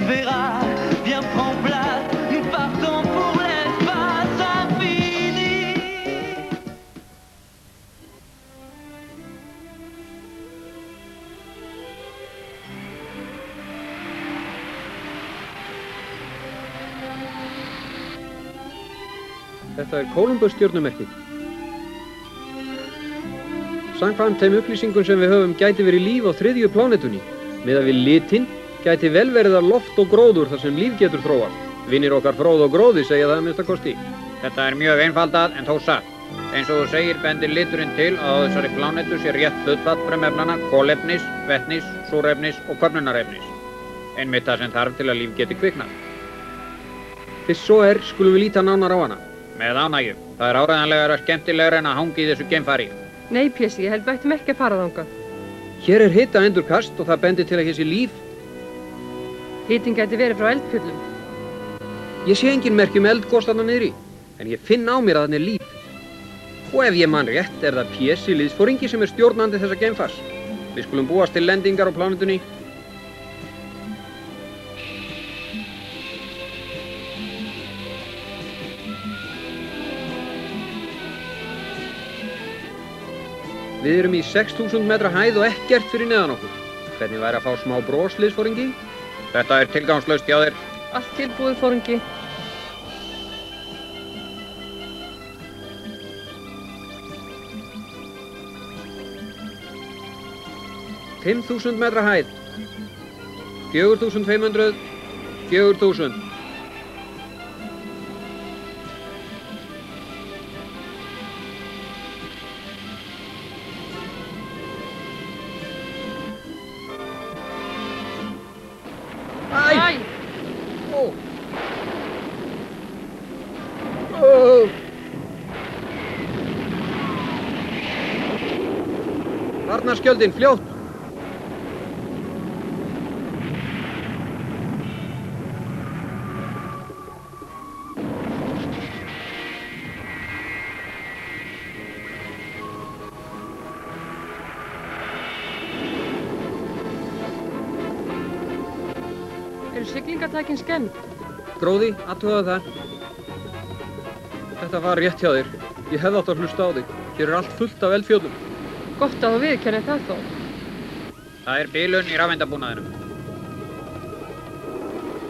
verras, viens prends place, nous partons pour l'espace infini. Þetta Kólumbusstjörnumerkið. Samkvæmt þeim upplýsingum sem við höfum gæti verið líf á þriðju plánetunni. Miðað við litinn gæti vel verið að loft og gróður þar sem líf getur þróast. Vinir okkar Fróð og Gróði segja það að minnsta kosti. Þetta er mjög einfaldað en þó satt. Eins og þú segir bendir liturinn til að á þessari plánetu sé rétt hlutfall frumefnanna kolefnis, vetnis, súrefnis og köfnunarefnis. Einmitt það sem þarf til að líf geti kviknað. Fyrst svo skulum við líta nánar á hana. Með ánægju. Það er áreiðanlegra skemmtilegra en að hanga í þessu geimfari. Nei, Pési, ég held við ættum ekki að fara þangað. Hér er hitaendurkast og það bendir til að hér sé líf. Hitinn gæti verið frá eldfjöllum. Ég sé engin merki eldgos þarna niðri, en ég finn á mér að þarna er líf. Og ef ég man rétt er það Pési liðsforingi sem er stjórnandi þessa geimfars. Við skulum búast til lendingar á plánetunni. Við erum í 6000 metra hæð og ekkert fyrir neðan okkur. Hvernig væri að fá smá bros, liðsforingi? Þetta er tilgangslaust hjá þér. Allt tilbúið, foringi. Fimm þúsund metra hæð. 4500, 4000. Æ! Ó! Ó! Varnarskjöldin, fljótt! Eru siglingatækin skemmt? Gróði, athugaðu það. Þetta var rétt hjá þér. Ég hefði átt að hlusta á þig. Hér er allt fullt af eldfjöllum. Gott að þú viðurkennir það þó. Það er bilun í rafeindabúnaðinum.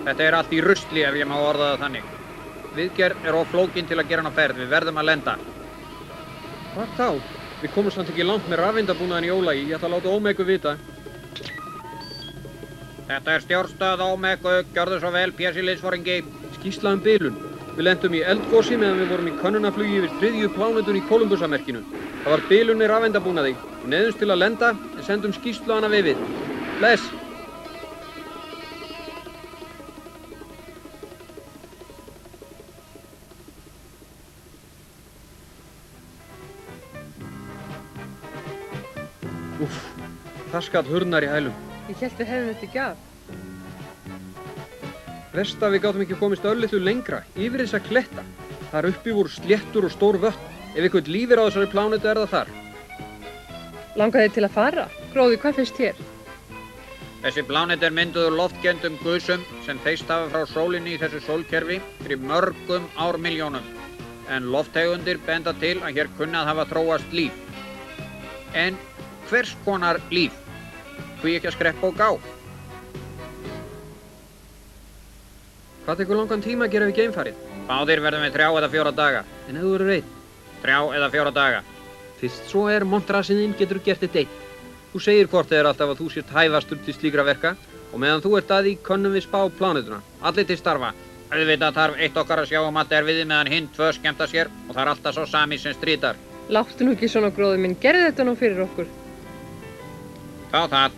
Þetta er allt í rusli ef ég má orða það þannig. Viðgerð er of flókin til að gera hana ferð. Við verðum að lenda. Hvað þá? Við komum samt ekki langt með rafeindabúnaðin í ólagi. Ég ætla að láta Ómegu vita. Þetta er stjórnstöð Ómegu. Gjörðu svo vel, Pési liðsforingi. Skýrsla bilun. Við lentum í eldgosi meðan við vorum í könnunarflugi yfir þriðju plánetun í Kólumbusarmerkinu. Það var bilun í rafeindabúnaði. Við neyðumst til að lenda en sendum skýrslu á hana við. Bless! Úff, það skall hurnar í hælum. Ég hélt við hefðum þetta ekki af. Verst að við gátum ekki komist örlitlu lengra, yfir þessa kletta. Þar uppi voru sléttur og stór vötn. Ef eitthvað lífir á þessari plánetu er það þar. Langaði til að fara? Gróði, hvað finnst þér? Þessi pláneta er mynduð úr loftkenndum gusum sem þeist hafa frá sólinni í þessu sólkerfi fyrir mörgum ármilljónum. En lofttegundir benda til að hér kunni að hafa þróast líf. En hvers konar líf? Hví ekki að skreppa og gá? Hvað tekur langan tíma að gera við geimfarið? Báðir verðum við 3 eða 4 daga. En ef þú eru einn? 3 eða 4 daga. Fyrst svo Montrasin þinn getur gert þetta einn. Þú segir hvort eð alltaf að þú sért hæfastur til slíkra verka og meðan þú ert að því könnum við spá plánetuna. Allir til starfa. Auðvitað þarf eitt okkar að sjá allt erfiðið meðan hinn 2 skemmta sér og það er alltaf svo sami sem strítar. Láttu nú ekki svona, Gróði minn. Gerðu þetta nú fyrir okkur. Það.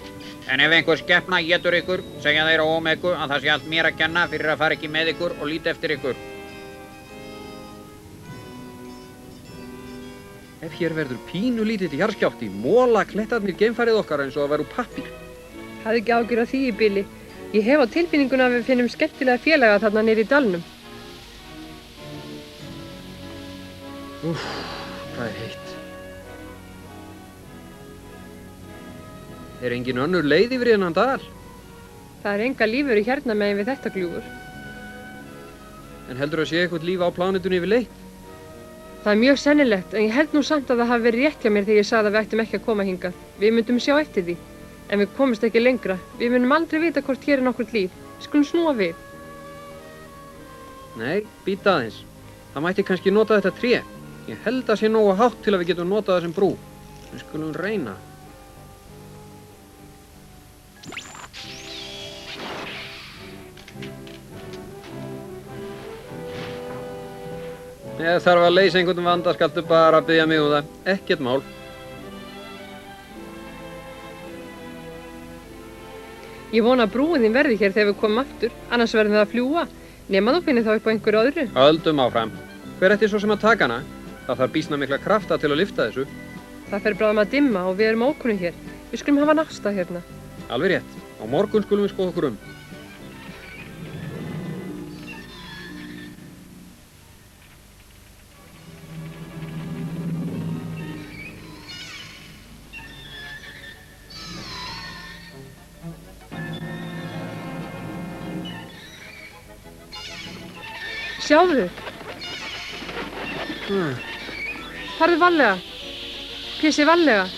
En ef einhver skepna étur ykkur, segja þeir á Ómegu að það sé allt mér að kenna fyrir að fara ekki með ykkur og líta eftir ykkur. Ef hér verður pínu lítill jarðskjálfti, mola klettarnir geimfarið okkar eins og það væru pappír. Hafðu ekki ágjör á því í bili. Ég hef á tilfinninguna að við finnum skemmtilega félaga þarna niður í dalnum. Úff, hvað er heitt. Er engin önnur leið yfir þennan dal? Það er enga lífveru hérna megin við þetta gljúfur. En heldur að sé eitthvað líf á plánetunni yfirleitt? Það er mjög sennilegt, en ég held nú samt að það hafi verið rétt hjá mér þegar ég sagði að við ættum ekki að koma hingað. Við myndum sjá eftir því, en við komumst ekki lengra. Við munum aldrei vita hvort hér er nokkurt líf. Við skulum snúa við. Nei, býta aðeins. Það mætti kannski nota þetta tré. Ég held að sé nógu hátt til að við getum notað það sem brú. Við skulum reyna. Ef þarf að leysa einhvern vanda skaltu bara biðja mig um það. Ekkert mál. Ég vona að brúin þín verði hér þegar við komum aftur, annars verðum við að fljúga, nema þú finnir þá upp á einhverju öðru. Höldum áfram. Hver ætti svo sem að taka hana? Það þarf býsna mikla krafta til að lyfta þessu. Það fer bráðum að dimma og við erum ókunnug hér. Við skulum hafa nástað hérna. Alveg rétt. Á morgun skulum við skoða okkur um. Sjáðu! Farðu varlega! Pési, varlega!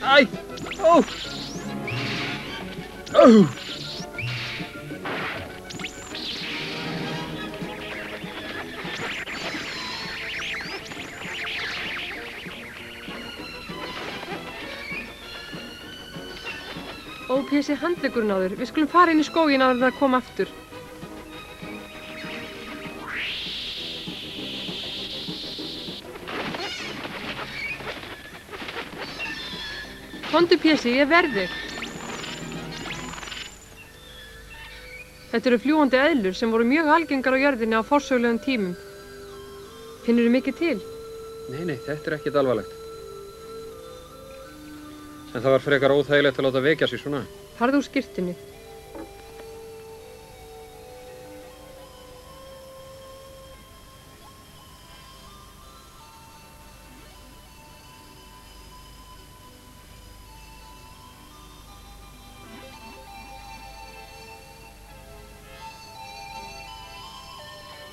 Æ! Ó! Ó! Ó, Pési, handleggurinn á þér. Við skulum fara inn í skóginn áður en að koma aftur. Komdu, Pési, ég verði. Þetta eru fljúgandi eðlur sem voru mjög algengar á jörðinni á forsögulegum tímum. Finnurðu mikið til? Nei, þetta er ekkert alvarlegt. En það var frekar óþægilegt að láta vekja sig svona. Farðu úr skyrtunni.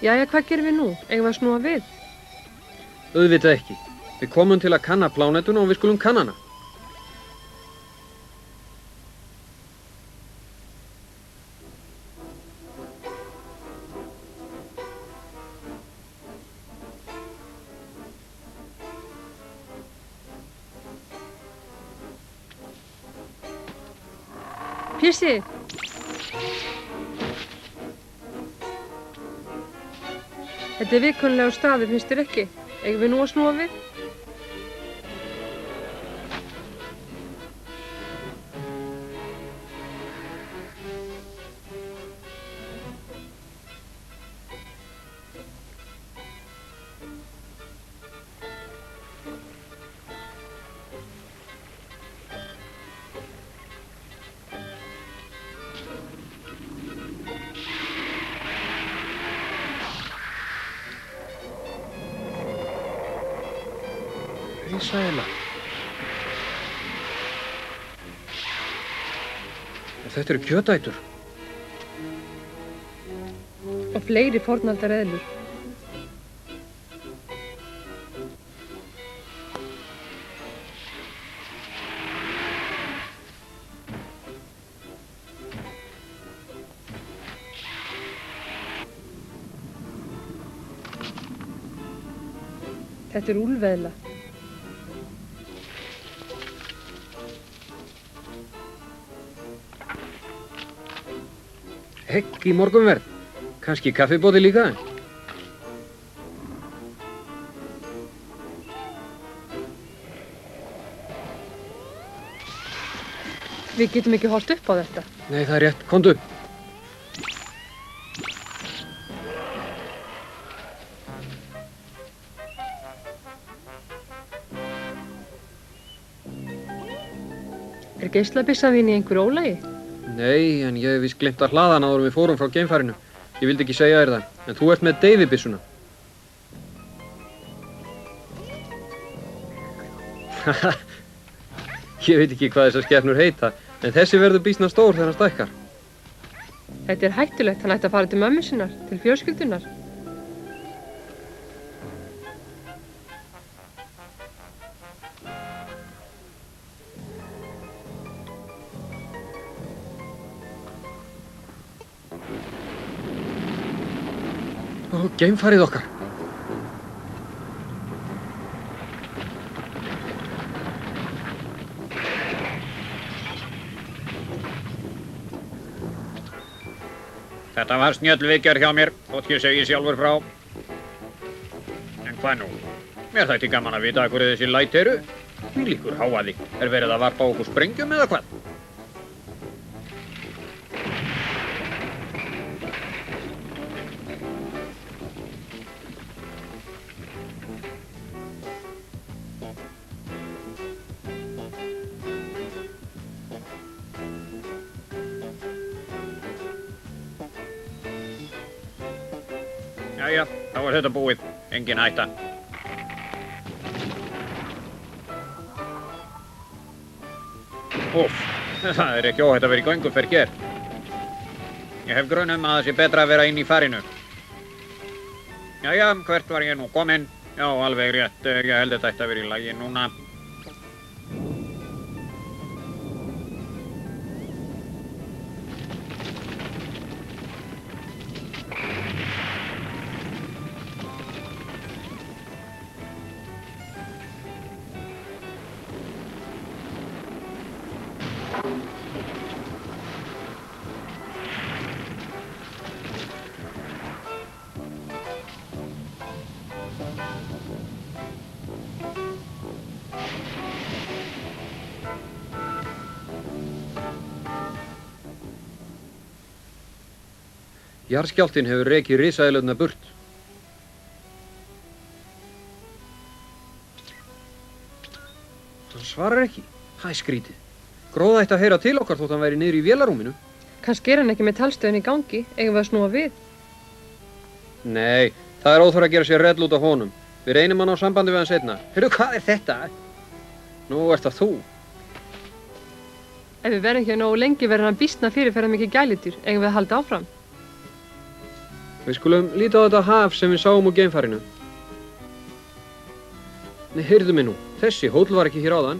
Jæja, hvað gerum við nú? Eigum við að snúa við? Auðvitað ekki. Við komum til að kanna plánetuna og við skulum kanna hana. Pési! Þetta er viðkunnlegur staður, finnst þér ekki? Eigum við nú að snúa við? Risaeðla. Þetta eru kjötætur. Og fleiri fornaldar eðlur. Þetta er úlfeðla. Egg í morgunverð. Kannski kaffiboði líka. Við getum ekki horft upp á þetta. Nei, það er rétt. Komdu. Er geislabyssan þín í einhverju ólagi? Nei, en ég hef víst gleymt að hlaða hana áður en við fórum frá geimfarinu. Ég vildi ekki segja þér það, en þú ert með deyfibyssuna. Ég veit ekki hvað þessar skepnur heita, en þessi verður býsna stór þegar hann stækkar. Þetta er hættulegt, hann ætti að fara til mömmu sinnar, til fjölskyldunar. Ó, geimfarið okkar. Þetta var snjöll viðgerð hjá mér, þótt ég segi sjálfur frá. En hvað nú? Mér þætti gaman að vita hverju þessi læti eru. Hvílíkur hávaði. Er verið að varpa okkur sprengjum eða hvað? Jæja, þá er þetta búið. Engin hætta. Úff, það er ekki óhætt að vera í gönguferð hér. Ég hef grun að það sé betra að vera inn í farinu. Jæja, hvert var ég nú kominn? Já, alveg rétt. Ég held þetta ætti að vera í lagi núna. Jarðskjálftinn hefur rekið risaeðlurnar burt. Hann svarar ekki. Það er skrítið. Gróða ætti að heyra til okkar þótt hann væri niður í vélarúminu. Kannski er hann ekki með talstöðin í gangi, eigum við að snúa við. Nei, það er óþarf að gera sér rell út af honum. Við reynum að ná sambandi við hann seinna. Heyrðu, hvað er þetta? Nú ert það þú. Ef við verðum ekki nógu lengi verður hann býsna fyrirferða mikið gæludýr, eigum við að halda áfram. Við skulum líta á þetta haf sem við sáum úr geimfarinu. Nei, heyrðu mig nú. Þessi hóll var ekki hér áðan.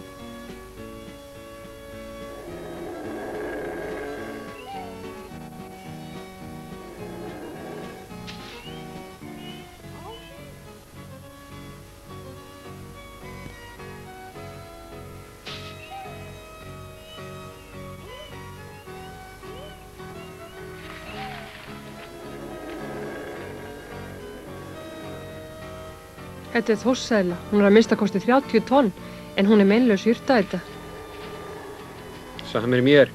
Þetta er þórssæðla, hún er að minnsta kosti 30 tonn, en hún er meinlaus jurtaæta. Samir mér.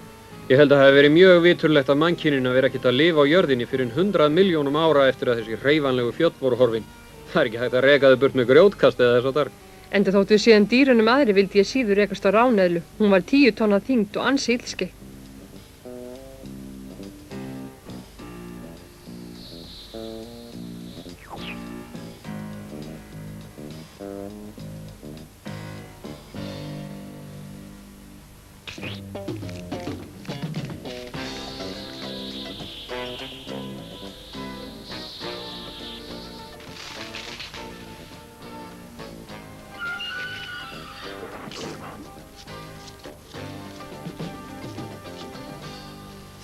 Ég held að það hefði verið mjög viturlegt af mannkyninu að vera ekkert að lifa á jörðinni fyrir 100 milljónum ára eftir að þessi hreyfanlegu fjöll voru horfin. Það er ekki hægt að reka þau burt með grjótkast eða þess að þar. Enda þótt við síðan dýrunum aðri vildi ég síður rekast á ráneðlu. Hún var 10 tonna þyngd og ansi illskeytt.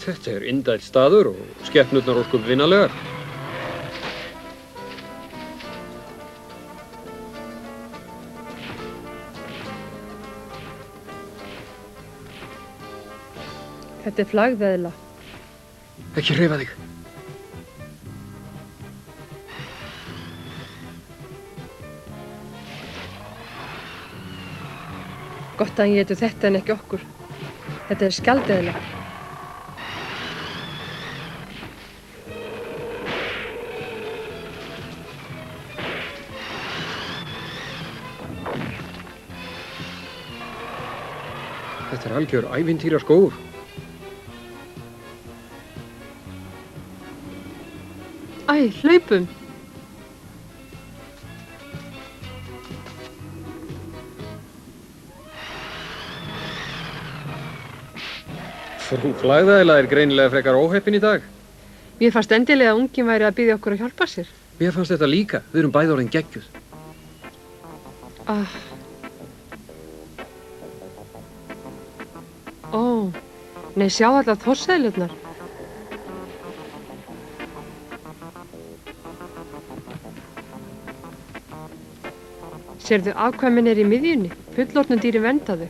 Þetta er indæll staður og skepnurnar ósköp vinalegar. Þetta er flagðeðla. Ekki hreyfa þig. Gott að hann getur þetta en ekki okkur. Þetta er skjaldeðla. Þetta er algjör ævintýra skógur. Æ, hlaupum! Frú flagðæla er greinilega frekar óheppin í dag. Mér fannst endilega að unginn væri að biðja okkur að hjálpa sér. Mér fannst þetta líka. Við erum bæði orðin geggjuð. Ó, nei, sjá allar þorseðlurnar. Sérðu afkvæmin er í miðjunni, fullorðnu dýri vernda þau.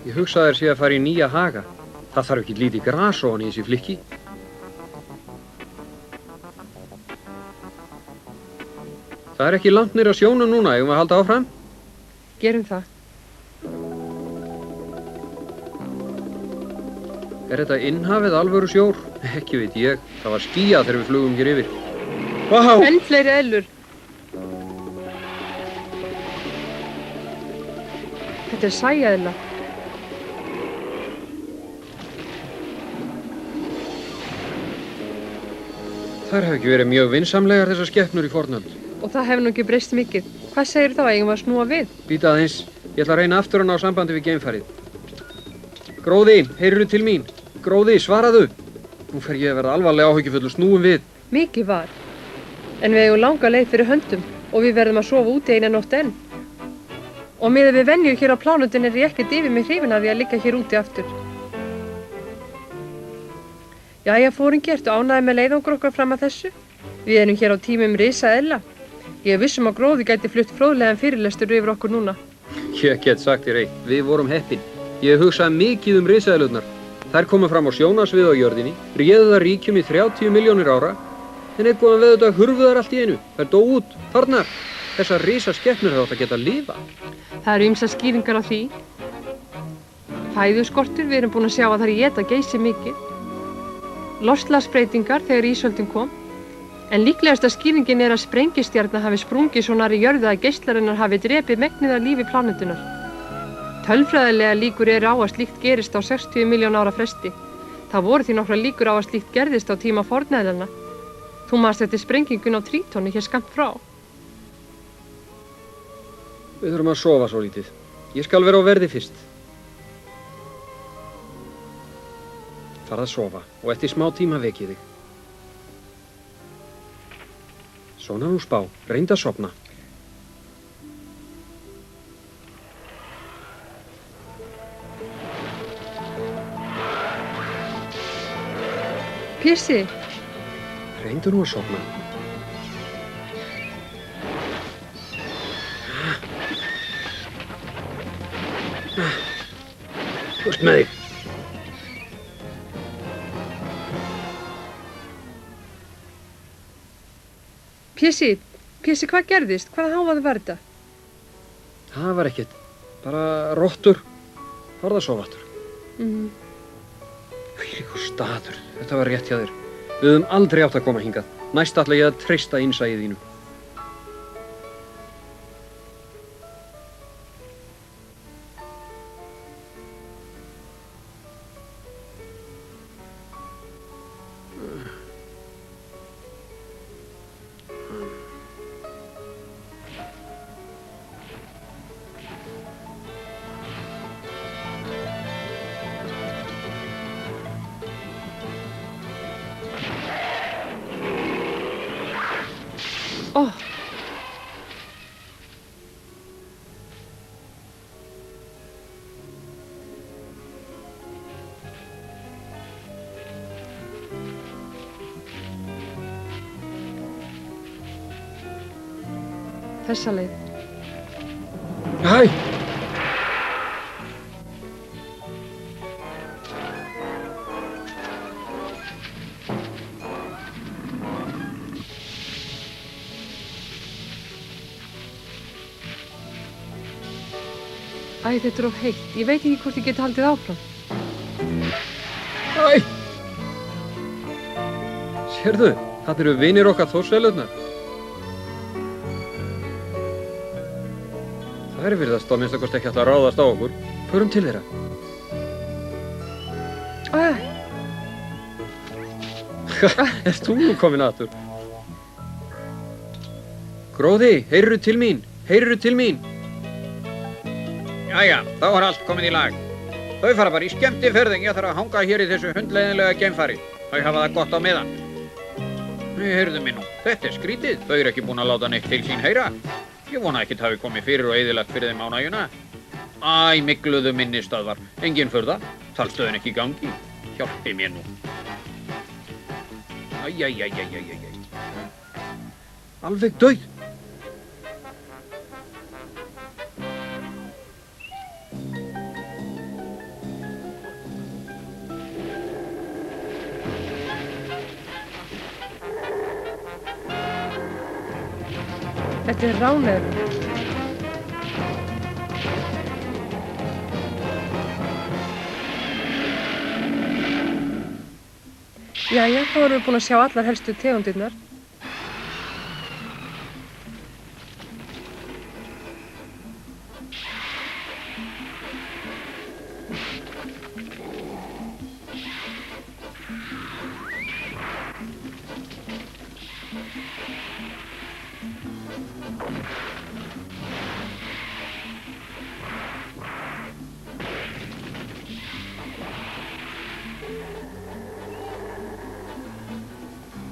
Ég hugsaði þér sé að fara í nýja haga. Það þarf ekki lítið gras ofan í þessi flikki. Það er ekki langt niður á sjónum núna, eigum við að halda áfram? Gerum það. Er þetta innhafið alvöru sjór? Ekki veit ég. Það var skýjað þegar við flugum hér yfir. Vá! Enn fleiri eðlur. Þetta er sæeðla. Þær hafa ekki verið mjög vinsamlegar þessar skepnur í fornöld. Og það hefur nú ekki breyst mikið. Hvað segir þá, eigum við að snúa við? Býta aðeins. Ég ætla að reyna aftur að ná sambandi við geimfarið. Gróði, heyrirðu til mín? Gróði, svaraðu! Nú fer ég að verða alvarlega áhyggjufull og snúum við. Mikið var. En við eigum langa leið fyrir höndum og við verðum að sofa úti eina nótt enn. Og miðað við venjur hér á plánutin er ég ekkert yfir mig hrifin af því að liggja hér úti aftur. Jæja, foringi, ertu ánægður með leiðangur okkar fram að þessu? Við erum hér á tímum risaeðla. Ég er viss um að Gróði gæti flutt fróðlegan fyrirlestur yfir okkur núna. Ég get sagt þér eitt, við vorum heppin. Ég hugsaði mikið um risaeðlurnar. Þær komu fram á sjónarsvið á jörðinni, réðu þar ríkjum í 30 milljónir ára, en einn góðan veðurdag hurfu þær allt í einu. Þær dó út, farnar. Þessar risaskepnur hefðu átt að geta lifa. Það eru ýmsar skýringar á því. Fæðuskortur, við erum búin að sjá að þær éta geysi mikið. Loftslagsbreytingar þegar ísöldin kom. En líklegasta skýringin er að sprengistjarna hafi sprungið svo nærri jörðu að geislarinnar hafi drepið megnið af lífi plánetunnar. Tölfræðilega líkur eru á að slíkt gerist á 60 miljón ára fresti. Það voru því nokkra líkur á að slíkt gerðist á tíma fornæðlanna. Þú manst eftir sprengingun á Trítoni hér skammt frá. Við þurfum að sofa svo lítið. Ég skal vera á verði fyrst. Farðu að sofa og eftir smá tíma vek ég þig. Svona nú spá, reyndu að sofna. Pési, Reyndu nú að sofna. Burt með þig. Pési, hvað gerðist? Hvaða hávaði var þetta? Það var ekkert. Bara rottur. Farðu að sofa aftur. Hvílíkur staður. Þetta var rétt hjá þér. Við höfum aldrei átt að koma hingað. Næst ætla ég að treysta innsæið þínu. Ó, þessa leið. Hæ! Æ, þetta er of heitt. Ég veit ekki hvort ég geti haldið áfram. Hæ! Sérðu, þarna eru vinir okkar þórselurnar. Það er virðast að minnst okkur ekki ætla að ráðast á okkur. Förum til þeirra. Erst þú nú komin aftur? Gróði, heyrirðu til mín? Heyrirðu til mín? Jæja, þá er allt komið í lag. Þau fara bara í skemmtiferð en ég þarf að hanga hér í þessu hundleiðinlega geimfari. Þau hafa það gott á meðan. Nei, heyrðu mig nú, þetta er skrítið. Þau eru ekki búin að láta neitt til sín heyra. Ég vona ekkert hafi komið fyrir og eyðilagt fyrir þeim ánægjuna. Æ, mikluðu minnistöðvar. Engin furða. Talstöðin ekki í gangi. Hjálpi mér nú. Æ. Alveg dauð. Þetta er ránefn. Jæja, þá erum við búin að sjá allar helstu tegundirnar.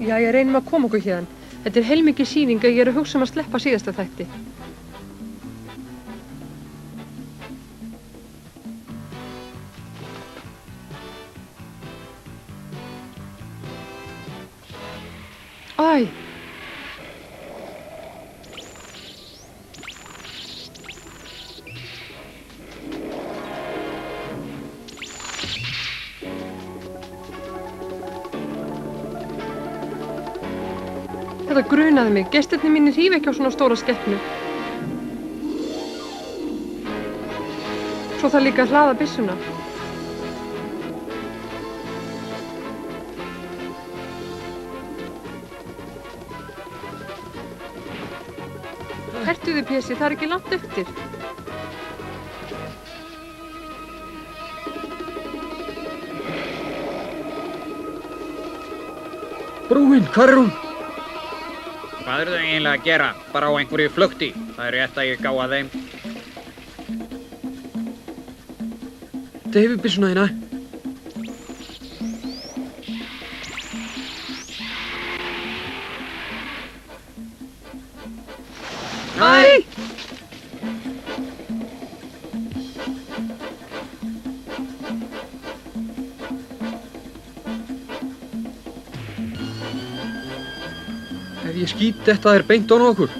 Jæja, reynum að koma okkur héðan. Þetta er heilmikið sýning að ég er að hugsa að sleppa síðasta þætti. Æ! Þetta grunaði mig. Gestirnir mínir hrífa ekki á svona stóra skepnu. Svo þarf líka að hlaða byssuna. Hertu þig, Pési, það er ekki langt eftir. Brúin, hvar er hún? Hvað eru þau eiginlega að gera? Bara á einhverju flukti. Það er rétt að ég gá að þeim. Deyfi byssuna þína. Æ! Ef ég skýt þetta er beint ofan á okkur.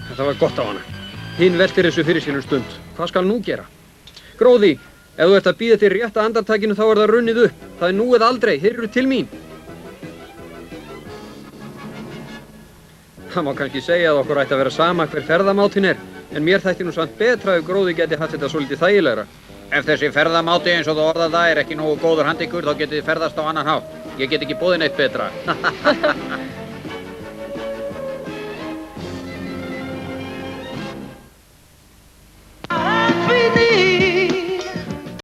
Þetta var gott á hana. Hinn veltir þessu fyrir sér stund. Hvað skal nú gera? Gróði, ef þú ert að bíða til rétta andartakinu þá er það runnið upp. Það er nú eða aldrei. Heyrðu til mín. Það má kannski segja að okkur ætti að vera sama hver ferðamátin er, en mér þætti nú samt betra ef Gróði geti haft þetta svolítið þægilegra. Ef þessi ferðamáti eins og þú orðað það er ekki nógu góður handa ykkur, þá getið þið ferðast á annan hátt. Ég get ekki boðið neitt betra.